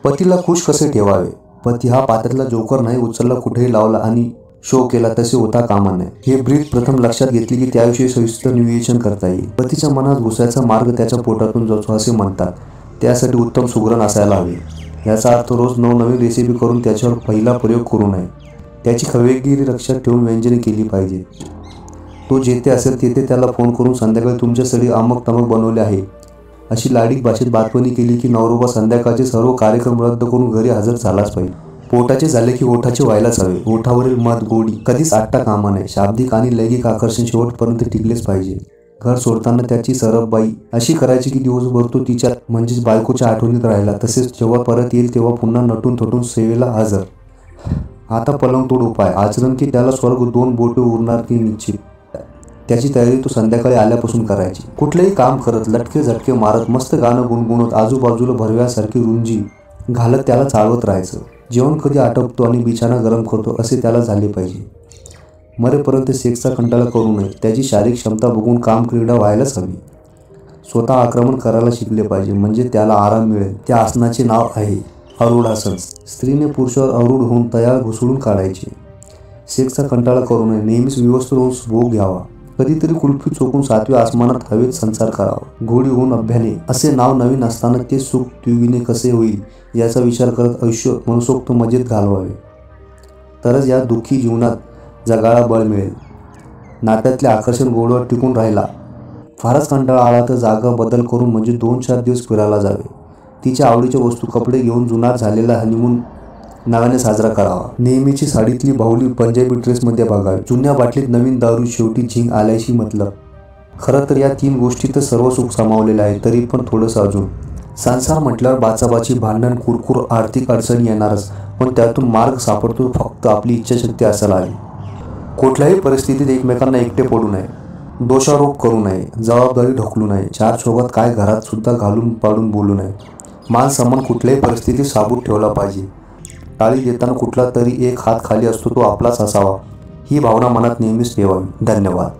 पतीला खुश कसे ठेवावे. पती हा पात्रातला जोकर नाही, उचलला कुठेही लावला आणि शो केला तसे होता कामा नये. हे ब्रीद प्रथम लक्षात घेतले की त्याविषयी सविस्तर नियोजन करता येईल. पतीच्या मनात घुसायचा मार्ग त्याच्या पोटातून जातो असे म्हणतात. त्यासाठी उत्तम सुगरण असायला हवे. याचा अर्थ रोज नवनवीन रेसिपी करून त्याच्यावर पहिला प्रयोग करू नये. त्याची खवेगिरी लक्षात ठेवून व्यंजने केली पाहिजे. तो जेथे असेल तेथे त्याला फोन करून संध्याकाळी तुमच्यासाठी अमक तमक बनवले आहे अशी लाडीक भाषेत बातमी केली की नवरोबा संध्याकाळचे सर्व कार्यक्रम रद्द करून घरी हजर झालाच पाहिजे. पोटाचे झाले की ओठाचे व्हायलाच हवे. ओठावरील मध गोडी कधीच आटता कामा नये. शाब्दिक आणि लैंगिक आकर्षण शेवटपर्यंत टिकलेच पाहिजे. घर सोडताना त्याची सरबबाई अशी करायची की दिवसभर तो तिच्यात म्हणजेच बायकोच्या आठवणीत राहिला. तसेच जेव्हा परत येईल तेव्हा पुन्हा नटून थटून सेवेला हजर. आता पलंगतोड उपाय आचरण की त्याला स्वर्ग 2 बोटे उरणार की निश्चित. त्याची तयारी तो संध्याकाळी आल्यापासून करायची. कुठलेही काम करत लटके झटके मारत मस्त गाणं गुणगुणत आजूबाजूला भरव्यासारखी रुंजी घालत त्याला चालवत राहायचं. जेवण कधी आटपतो आणि बिछाना गरम करतो असे त्याला झाले पाहिजे. मरेपर्यंत सेक्सचा कंटाळा करू नये. त्याची शारीरिक क्षमता बघून कामक्रीडा व्हायलाच हवी. स्वतः आक्रमण करायला शिकले पाहिजे म्हणजे त्याला आराम मिळेल. त्या आसनाचे नाव आहे आरूढासन. स्त्रीने पुरुषावर आरूढ होऊन तयार घुसळून काढायचे. सेक्सचा कंटाळा करू नये. नेहमीच व्यवस्थित होऊन भोग घ्यावा. कधीतरी कुल्फी चोकून 7व्या आसमानात हवेत संसार करावा. घोडी होऊन अभ्याने असे नाव नवीन असताना ते सुख द्विगुणे कसे होईल याचा विचार करत आयुष्य मनसोक्त मजेत घालवावे. तरच या दुःखी जीवनात जगायला बळ मिळेल. नात्यातले आकर्षण गोडवर टिकून राहिला. फारच कंटाळा आला तर जागा बदल करून म्हणजे 2-4 दिवस फिरायला जावे. तिच्या आवडीच्या वस्तू कपडे घेऊन जुनाट झालेला हनीमून नव्याने साजरा करावा. नेहमीची साडीतली बाहुली पंजाबी ड्रेसमध्ये बघावी. जुन्या बाटलीत नवीन दारू शेवटी झिंग आल्याशी मतलब. खरं तर या 3 गोष्टीतच सर्व सुख सामावलेलं आहे. तरी पण थोडंसं अजून. संसार म्हटल्यावर बाचाबाची भांडण कुरकुर आर्थिक अडचणी येणारच. पण त्यातून मार्ग सापडतो फक्त आपली इच्छाशक्ती असायला हवी. कुठल्याही परिस्थितीत एकमेकांना एकटे पडू नये. दोषारोप करू नये. जबाबदारी ढकलू नये. 4 चौघात काय घरात सुद्धा घालून पाडून बोलू नये. मान सन्मान कुठल्याही परिस्थितीत साबूत ठेवला पाहिजे. टाळी देताना कुठला तरी एक हात खाली असतो तो आपलाच असावा ही भावना मनात नेहमीच ठेवावी. धन्यवाद.